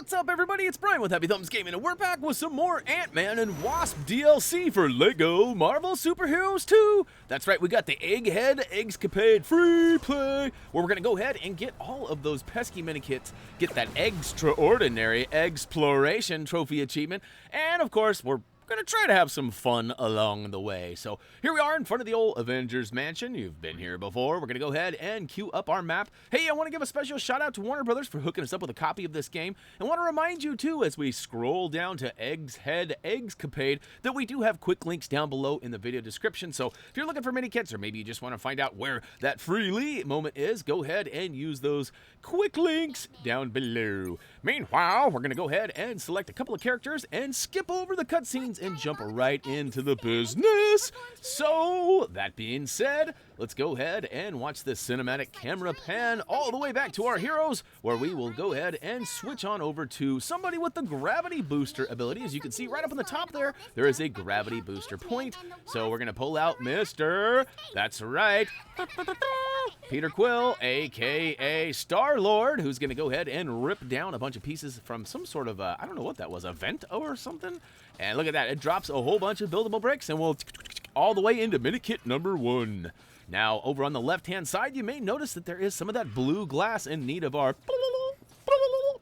What's up, everybody? It's Brian with HappyThumbsGaming, and we're back with some more Ant-Man and Wasp DLC for LEGO Marvel Superheroes 2. That's right, we got the Egghead Eggs-capade free play, where we're going to go ahead and get all of those pesky minikits, get that extraordinary exploration trophy achievement, and of course, we're going to try to have some fun along the way. So here we are in front of the old Avengers Mansion. You've been here before. We're going to go ahead and queue up our map. Hey, I want to give a special shout out to Warner Brothers for hooking us up with a copy of this game. And want to remind you too, as we scroll down to Egghead Eggs-capade, that we do have quick links down below in the video description. So if you're looking for minikits, or maybe you just want to find out where that freely moment is, go ahead and use those quick links down below. Meanwhile, we're going to go ahead and select a couple of characters and skip over the cutscenes and jump right into the business. So, that being said, let's go ahead and watch this cinematic camera pan all the way back to our heroes, where we will go ahead and switch on over to somebody with the gravity booster ability. As you can see right up on the top there, there is a gravity booster point. So we're going to pull out Mr. That's right, Peter Quill, aka Star-Lord, who's going to go ahead and rip down a bunch of pieces from some sort of, I don't know what that was, a vent or something? And look at that, it drops a whole bunch of buildable bricks, and we'll all the way into minikit number 1. Now, over on the left-hand side, you may notice that there is some of that blue glass in need of our...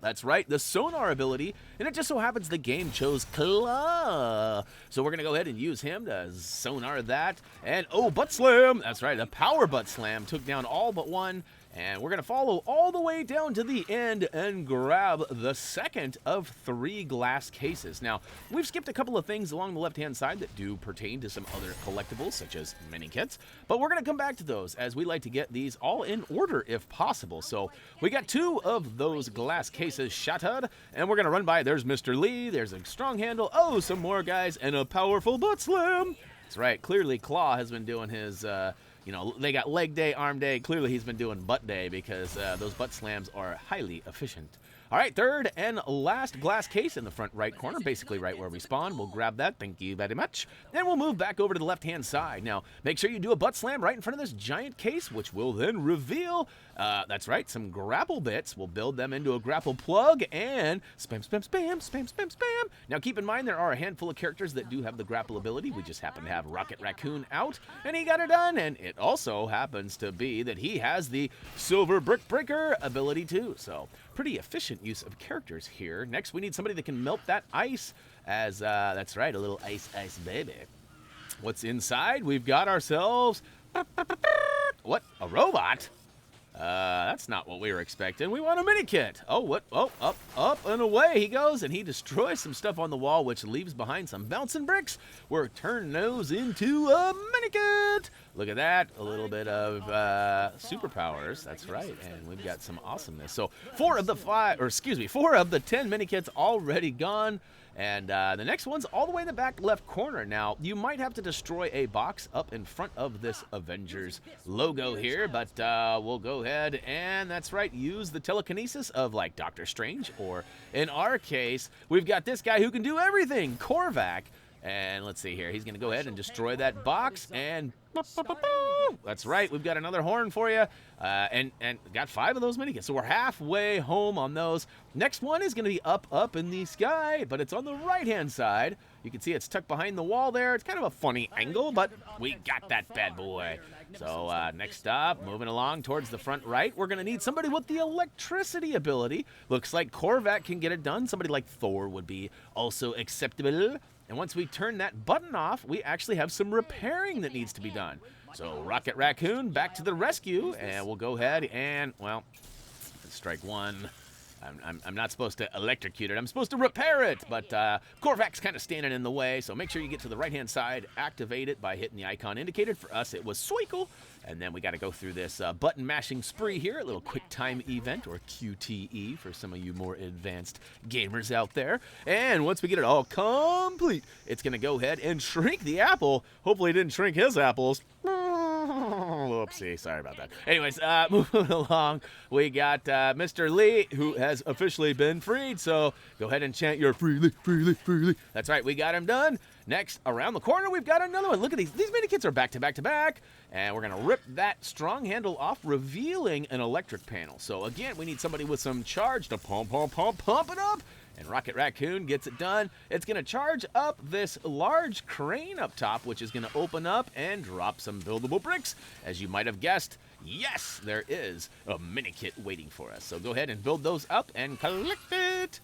That's right, the sonar ability, and it just so happens the game chose Claw. So we're going to go ahead and use him to sonar that. And, oh, Butt Slam! That's right, the Power Butt Slam took down all but one. And we're going to follow all the way down to the end and grab the second of 3 glass cases. Now, we've skipped a couple of things along the left-hand side that do pertain to some other collectibles, such as minikits, but we're going to come back to those as we like to get these all in order if possible. So we got 2 of those glass cases shattered, and we're going to run by. There's Mr. Lee, there's a strong handle, oh, some more guys, and a powerful butt slam. That's right, clearly Claw has been doing his... you know, they got leg day, arm day. Clearly, he's been doing butt day because those butt slams are highly efficient. All right, third and last glass case in the front right corner, basically right where we spawn. We'll grab that. Thank you very much. Then we'll move back over to the left-hand side. Now, make sure you do a butt slam right in front of this giant case, which will then reveal, that's right, some grapple bits. We'll build them into a grapple plug and spam, spam, spam, spam, spam, spam. Now, keep in mind there are a handful of characters that do have the grapple ability. We just happen to have Rocket Raccoon out, and he got it done. And it also happens to be that he has the Silver Brick Breaker ability too. So, pretty efficient use of characters here. Next, we need somebody that can melt that ice as, that's right, a little ice baby. What's inside? We've got ourselves, what, a robot? That's not what we were expecting. We want a minikit. Oh, what? Oh, up and away he goes, and he destroys some stuff on the wall, which leaves behind some bouncing bricks. We're turning those into a minikit. Look at that, a little bit of superpowers. That's right, and we've got some awesomeness. So 4 of the 10 minikits already gone. And the next one's all the way in the back left corner. Now, you might have to destroy a box up in front of this Avengers logo here, but we'll go ahead and, that's right, use the telekinesis of, like, Doctor Strange, or in our case, we've got this guy who can do everything, Korvac. And let's see here, he's going to go ahead and destroy that box, and that's right, we've got another horn for you, and got 5 of those minikits, so we're halfway home on those. Next one is going to be up in the sky, but it's on the right-hand side. You can see it's tucked behind the wall there. It's kind of a funny angle, but we got that bad boy. So next up, moving along towards the front right, we're going to need somebody with the electricity ability. Looks like Korvac can get it done. Somebody like Thor would be also acceptable. And once we turn that button off, we actually have some repairing that needs to be done. So Rocket Raccoon back to the rescue, and we'll go ahead and, well, strike one. I'm not supposed to electrocute it. I'm supposed to repair it, but Korvac's kind of standing in the way, so make sure you get to the right-hand side, activate it by hitting the icon indicated. For us, it was Swinkle, and then we got to go through this button-mashing spree here, a little quick time event, or QTE, for some of you more advanced gamers out there. And once we get it all complete, it's going to go ahead and shrink the apple. Hopefully it didn't shrink his apples. A little Whoopsie, sorry about that. Anyways, moving along, we got Mr. Lee, who has officially been freed. So go ahead and chant your freely, freely, freely. That's right, we got him done. Next, around the corner, we've got another one. Look at these. These minikits are back to back to back. And we're going to rip that strong handle off, revealing an electric panel. So again, we need somebody with some charge to pump it up. And Rocket Raccoon gets it done. It's going to charge up this large crane up top, which is going to open up and drop some buildable bricks. As you might have guessed, yes, there is a minikit waiting for us. So go ahead and build those up and collect it.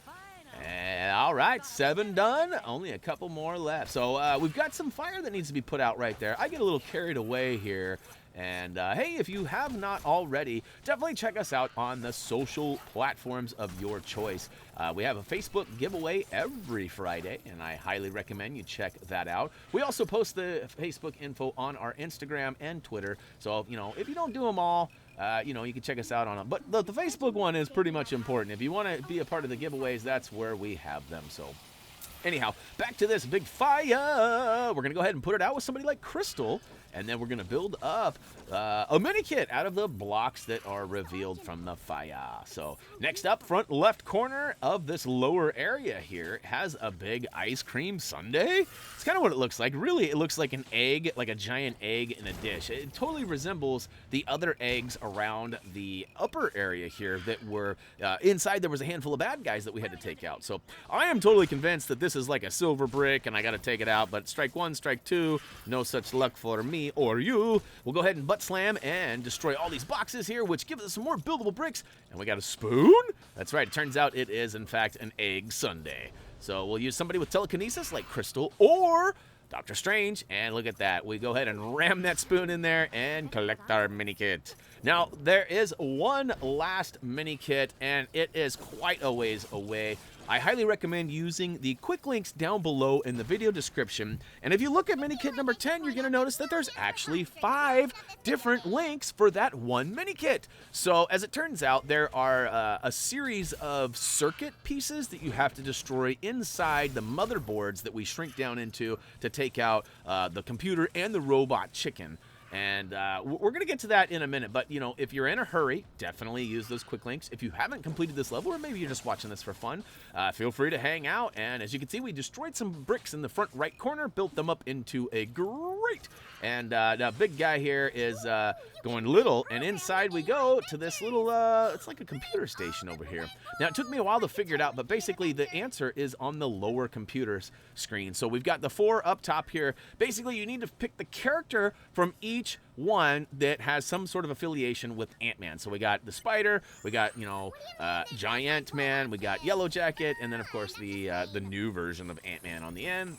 And, all right, 7 done. Only a couple more left. So we've got some fire that needs to be put out right there. I get a little carried away here. And, hey, if you have not already, definitely check us out on the social platforms of your choice. We have a Facebook giveaway every Friday, and I highly recommend you check that out. We also post the Facebook info on our Instagram and Twitter. So, you know, if you don't do them all, you know, you can check us out on them. But the Facebook one is pretty much important. If you want to be a part of the giveaways, that's where we have them. So, anyhow, back to this big fire. We're going to go ahead and put it out with somebody like Crystal. And then we're going to build up a minikit out of the blocks that are revealed from the fire. So next up, front left corner of this lower area here has a big ice cream sundae. It's kind of what it looks like. Really, it looks like an egg, like a giant egg in a dish. It totally resembles the other eggs around the upper area here that were inside. There was a handful of bad guys that we had to take out. So I am totally convinced that this is like a silver brick and I got to take it out. But strike 1, strike 2, no such luck for me or you. We'll go ahead and butt slam and destroy all these boxes here, which gives us some more buildable bricks. And we got a spoon. That's right. It turns out it is, in fact, an egg sundae. So we'll use somebody with telekinesis like Crystal or Dr. Strange. And look at that. We go ahead and ram that spoon in there and collect our minikit. Now, there is one last minikit, and it is quite a ways away. I highly recommend using the quick links down below in the video description. And if you look at minikit number 10, you're going to notice that there's actually 5 different links for that one minikit. So as it turns out, there are a series of circuit pieces that you have to destroy inside the motherboards that we shrink down into to take out the computer and the robot chicken. And we're going to get to that in a minute. But, you know, if you're in a hurry, definitely use those quick links. If you haven't completed this level, or maybe you're just watching this for fun, feel free to hang out. And as you can see, we destroyed some bricks in the front right corner, built them up into a grate. And the big guy here is going little. And inside we go to this little, it's like a computer station over here. Now, it took me a while to figure it out, but basically the answer is on the lower computer's screen. So we've got the 4 up top here. Basically, you need to pick the character from each one that has some sort of affiliation with Ant-Man. So we got the Spider, we got, you know, Giant Man, we got Yellow Jacket, and then of course the new version of Ant-Man on the end.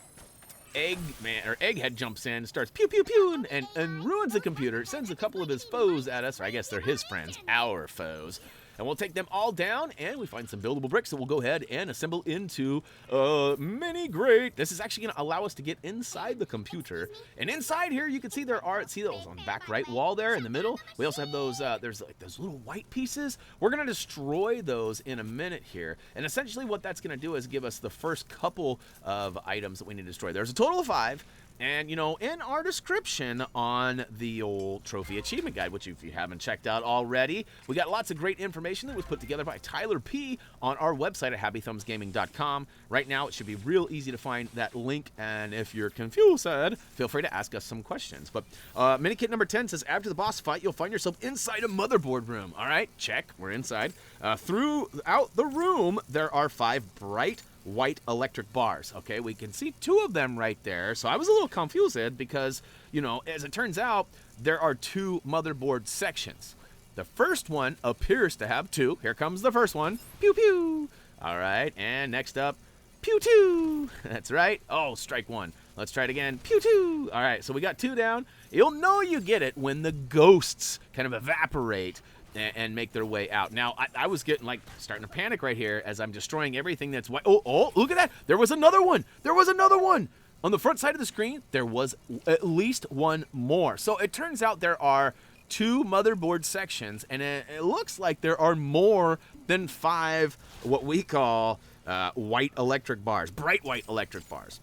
Egghead jumps in, starts pew pew pew, and ruins the computer, sends a couple of his foes at us, or I guess they're his friends, our foes. And we'll take them all down, and we find some buildable bricks that we'll go ahead and assemble into a mini grate. This is actually going to allow us to get inside the computer. And inside here, you can see there are, see those on the back right wall there in the middle? We also have those, there's like those little white pieces. We're going to destroy those in a minute here. And essentially what that's going to do is give us the first couple of items that we need to destroy. There's a total of 5. And, you know, in our description on the old Trophy Achievement Guide, which if you haven't checked out already, we got lots of great information that was put together by Tyler P. on our website at HappyThumbsGaming.com. Right now, it should be real easy to find that link, and if you're confused, feel free to ask us some questions. But minikit number 10 says, after the boss fight, you'll find yourself inside a motherboard room. All right, check, we're inside. Throughout the room, there are 5 bright white electric bars. Okay, we can see 2 of them right there. So I was a little confused because, you know, as it turns out, there are 2 motherboard sections. The first one appears to have 2. Here comes the first one. Pew pew. All right, and next up, pew pew. That's right. Oh, strike 1. Let's try it again. Pew pew. All right, so we got 2 down. You'll know you get it when the ghosts kind of evaporate and make their way out. Now, I was getting, like, starting to panic right here as I'm destroying everything that's white. Oh, look at that. There was another one. There was another one. On the front side of the screen, there was at least 1 more. So it turns out there are 2 motherboard sections, and it looks like there are more than 5 what we call white electric bars, bright white electric bars.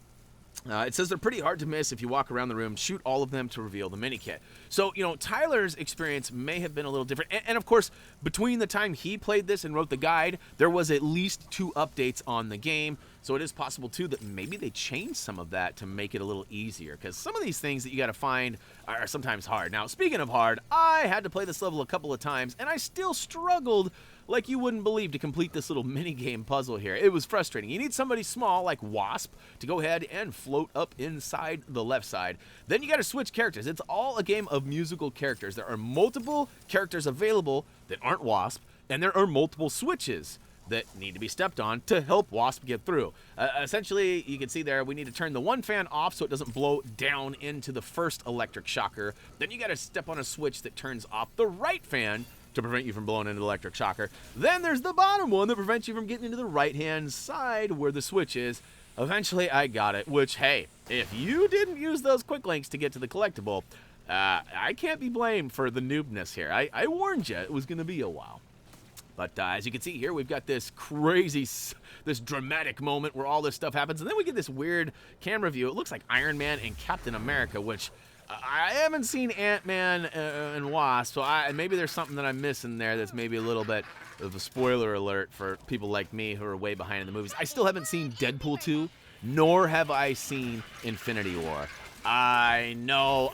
It says they're pretty hard to miss if you walk around the room, shoot all of them to reveal the minikit. So, you know, Tyler's experience may have been a little different. And of course, between the time he played this and wrote the guide, there was at least 2 updates on the game. So it is possible, too, that maybe they changed some of that to make it a little easier. Because some of these things that you got to find are sometimes hard. Now, speaking of hard, I had to play this level a couple of times, and I still struggled like you wouldn't believe to complete this little mini-game puzzle here. It was frustrating. You need somebody small like Wasp to go ahead and float up inside the left side. Then you got to switch characters. It's all a game of musical characters. There are multiple characters available that aren't Wasp, and there are multiple switches that need to be stepped on to help Wasp get through. Essentially, you can see there, we need to turn the one fan off so it doesn't blow down into the first electric shocker. Then you got to step on a switch that turns off the right fan to prevent you from blowing into the electric shocker. Then there's the bottom one that prevents you from getting into the right-hand side where the switch is. Eventually, I got it, which, hey, if you didn't use those quick links to get to the collectible, I can't be blamed for the noobness here. I warned you it was going to be a while. But as you can see here, we've got this crazy, this dramatic moment where all this stuff happens. And then we get this weird camera view. It looks like Iron Man and Captain America, which I haven't seen Ant-Man and Wasp. So maybe there's something that I'm missing there that's maybe a little bit of a spoiler alert for people like me who are way behind in the movies. I still haven't seen Deadpool 2, nor have I seen Infinity War. I know.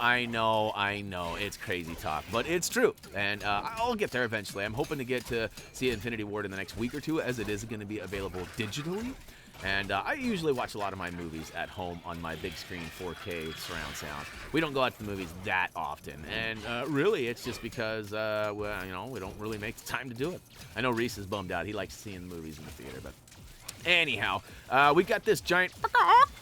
It's crazy talk, but it's true, and I'll get there eventually. I'm hoping to get to see Infinity War in the next week or two, as it is going to be available digitally. And I usually watch a lot of my movies at home on my big screen 4K surround sound. We don't go out to the movies that often, and really, it's just because, well, you know, we don't really make the time to do it. I know Reese is bummed out. He likes seeing the movies in the theater, but anyhow, we got this giant,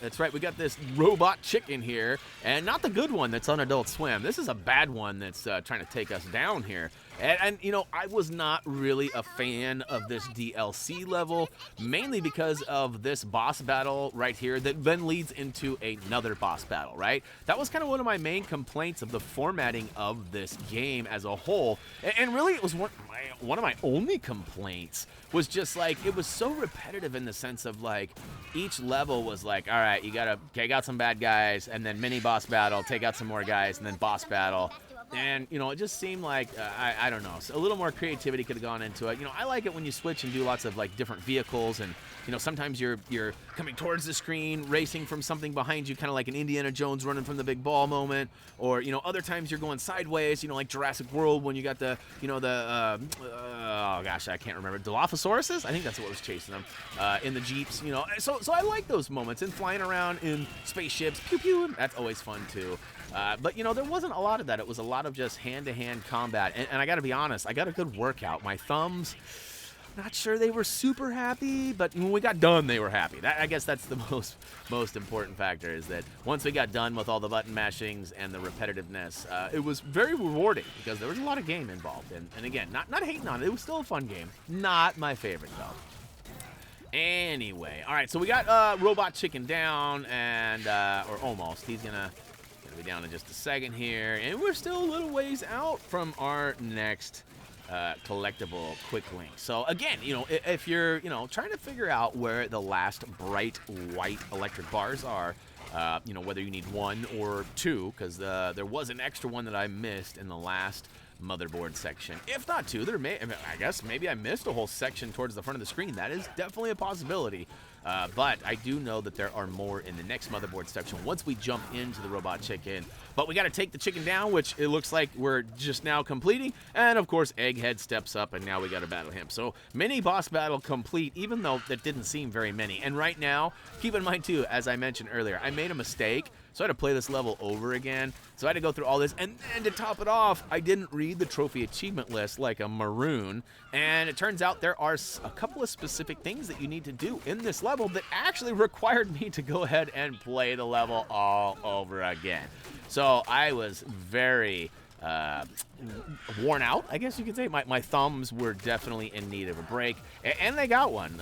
that's right, we got this robot chicken here, and not the good one that's on Adult Swim. This is a bad one that's trying to take us down here. And, you know, I was not really a fan of this DLC level, mainly because of this boss battle right here that then leads into another boss battle, right? That was kind of one of my main complaints of the formatting of this game as a whole. And really, it was one of my only complaints was just like, it was so repetitive in the sense of like, each level was like, all right, you gotta take out some bad guys, and then mini boss battle, take out some more guys, and then boss battle. And, you know, it just seemed like, I don't know, so a little more creativity could have gone into it. You know, I like it when you switch and do lots of, like, different vehicles. And, you know, sometimes you're coming towards the screen, racing from something behind you, kind of like an Indiana Jones running from the big ball moment. Or, you know, other times you're going sideways, you know, like Jurassic World when you got the, you know, oh, gosh, I can't remember. Dilophosauruses? I think that's what was chasing them in the Jeeps, you know. So I like those moments. And flying around in spaceships, pew-pew, that's always fun, too. But, you know, there wasn't a lot of that. It was a lot of just hand-to-hand combat. And I got to be honest, I got a good workout. My thumbs, not sure they were super happy, but when we got done, they were happy. I guess that's the most important factor, is that once we got done with all the button mashings and the repetitiveness, it was very rewarding because there was a lot of game involved. And again, not hating on it. It was still a fun game. Not my favorite, though. Anyway, all right, so we got Robot Chicken down, and or almost. He's gonna be down in just a second here, and we're still a little ways out from our next collectible quick link. So again, you know, if you're, you know, trying to figure out where the last bright white electric bars are, you know, whether you need 1 or 2, because there was an extra one that I missed in the last motherboard section. If not 2, there may, I guess maybe I missed a whole section towards the front of the screen. That is definitely a possibility. But I do know that there are more in the next motherboard section once we jump into the robot chicken. But we got to take the chicken down, which it looks like we're just now completing. And of course, Egghead steps up, and now we got to battle him. So mini boss battle complete, even though that didn't seem very many. And right now, keep in mind too, as I mentioned earlier, I made a mistake. So I had to play this level over again. So I had to go through all this. And then to top it off, I didn't read the trophy achievement list like a maroon. And it turns out there are a couple of specific things that you need to do in this level that actually required me to go ahead and play the level all over again. So I was very worn out, I guess you could say. My thumbs were definitely in need of a break, and they got one,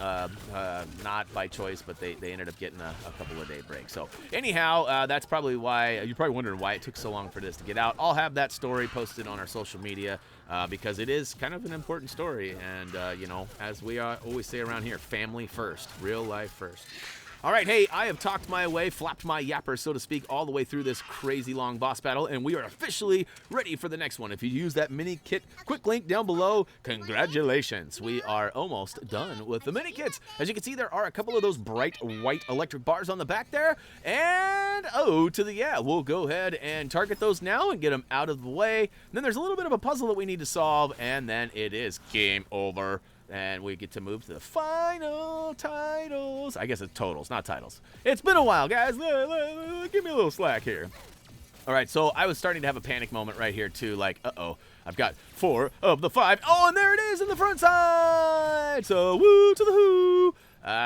not by choice, but they ended up getting a couple of day break. So anyhow, that's probably why you're probably wondering why it took so long for this to get out. I'll have that story posted on our social media because it is kind of an important story, and you know, as we always say around here, family first, real life first. All right, hey, I have talked my way, flapped my yapper, so to speak, all the way through this crazy long boss battle, and we are officially ready for the next one. If you use that mini kit quick link down below, congratulations. We are almost done with the mini kits. As you can see, there are a couple of those bright white electric bars on the back there, and we'll go ahead and target those now and get them out of the way. And then there's a little bit of a puzzle that we need to solve, and then it is game over. And we get to move to the final titles. I guess it's totals, not titles. It's been a while, guys. Give me a little slack here. All right, so I was starting to have a panic moment right here, too. Like, uh-oh, I've got 4 of the 5. Oh, and there it is in the front side. So, woo to the who.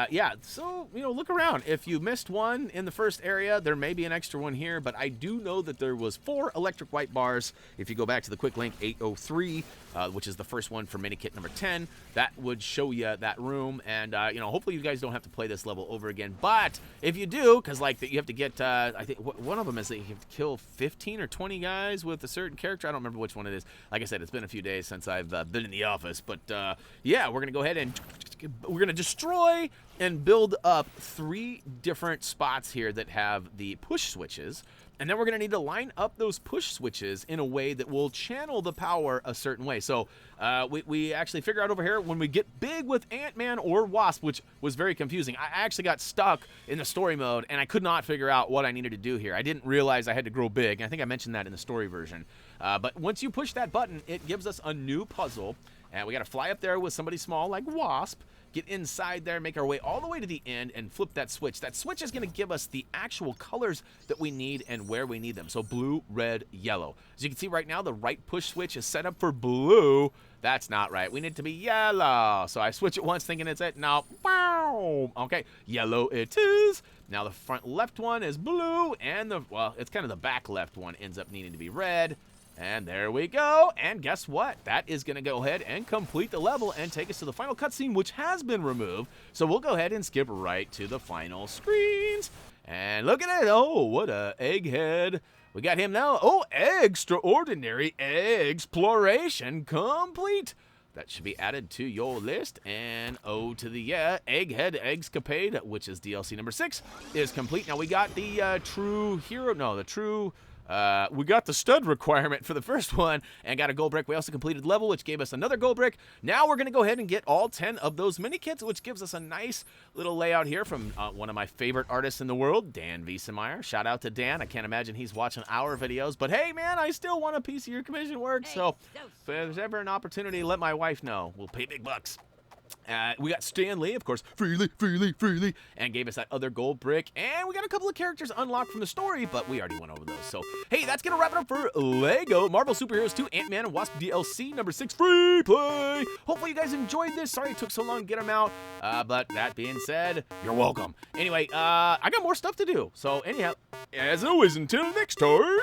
Yeah, so, look around. If you missed one in the first area, there may be an extra one here, but I do know that there was 4 electric white bars. If you go back to the quick link 803, which is the first one for minikit number 10, that would show you that room, and, hopefully you guys don't have to play this level over again, but if you do, because, you have to get, I think one of them is that you have to kill 15 or 20 guys with a certain character. I don't remember which one it is. Like I said, it's been a few days since I've been in the office, but, yeah, we're going to go ahead and we're going to destroy and build up 3 different spots here that have the push switches. And then we're going to need to line up those push switches in a way that will channel the power a certain way. So we actually figure out over here when we get big with Ant-Man or Wasp, which was very confusing. I actually got stuck in the story mode, and I could not figure out what I needed to do here. I didn't realize I had to grow big. I think I mentioned that in the story version. But once you push that button, it gives us a new puzzle. And we got to fly up there with somebody small like Wasp, get inside there, make our way all the way to the end, and flip that switch. That switch is going to give us the actual colors that we need and where we need them. So blue, red, yellow. As you can see right now, the right push switch is set up for blue. That's not right. We need it to be yellow. So I switch it once thinking it's it. No. Okay, yellow it is. Now the front left one is blue, and it's kind of the back left one ends up needing to be red. And there we go, and guess what? That is going to go ahead and complete the level and take us to the final cutscene, which has been removed. So we'll go ahead and skip right to the final screens. And look at it. Oh, what a egghead. We got him now. Oh, extraordinary exploration complete. That should be added to your list. And to the Egghead Eggs-capade, which is DLC number 6, is complete. Now we got the true hero. No, the true... we got the stud requirement for the first one and got a gold brick. We also completed level, which gave us another gold brick. Now we're going to go ahead and get all 10 of those mini kits, which gives us a nice little layout here from one of my favorite artists in the world, Dan Wiesemeyer. Shout out to Dan. I can't imagine he's watching our videos, but hey, man, I still want a piece of your commission work. So if there's ever an opportunity, let my wife know. We'll pay big bucks. We got Stan Lee, of course, freely, and gave us that other gold brick. And we got a couple of characters unlocked from the story, but we already went over those. So, hey, that's going to wrap it up for LEGO Marvel Superheroes 2 Ant-Man and Wasp DLC number 6 free play. Hopefully you guys enjoyed this. Sorry it took so long to get them out. But that being said, you're welcome. Anyway, I got more stuff to do. So, anyhow, as always, until next time...